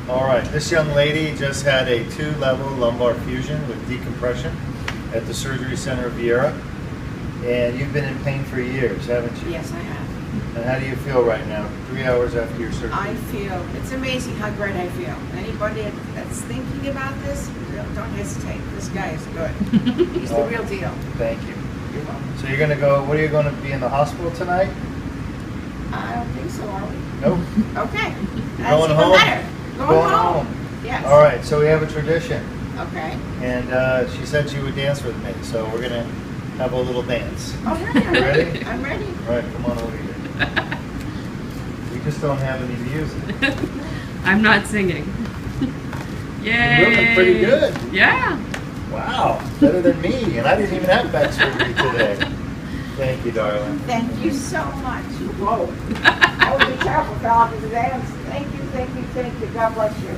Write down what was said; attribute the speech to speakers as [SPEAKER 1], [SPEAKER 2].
[SPEAKER 1] All right, this young lady just had a 2-level lumbar fusion with decompression at the Surgery Center of Viera. And you've been in pain for years, haven't you?
[SPEAKER 2] Yes, I have.
[SPEAKER 1] And how do you feel right now, 3 hours after your surgery?
[SPEAKER 2] I feel, it's amazing how great I feel. Anybody that's thinking about this, don't hesitate. This guy is good. He's the real deal.
[SPEAKER 1] Thank you.
[SPEAKER 2] You're welcome.
[SPEAKER 1] So you're going to go, what are you going to be in the hospital tonight?
[SPEAKER 2] I don't think so, are we?
[SPEAKER 1] Nope.
[SPEAKER 2] Okay. That's
[SPEAKER 1] Going
[SPEAKER 2] even
[SPEAKER 1] home?
[SPEAKER 2] better. Going home. Yes.
[SPEAKER 1] All right, so we have a tradition.
[SPEAKER 2] Okay.
[SPEAKER 1] And she said she would dance with me, so we're going to have a little dance.
[SPEAKER 2] All right, I'm
[SPEAKER 1] Ready?
[SPEAKER 2] ready. I'm ready.
[SPEAKER 1] All right, come on over here. We just don't have any music.
[SPEAKER 3] I'm not singing. Yay!
[SPEAKER 1] You're looking pretty good.
[SPEAKER 3] Yeah.
[SPEAKER 1] Wow, better than me, and I didn't even have back surgery today. Thank you, darling.
[SPEAKER 2] Thank you so much. Whoa. I would be careful, fella, to dance. Thank you, thank you, thank you. God bless you.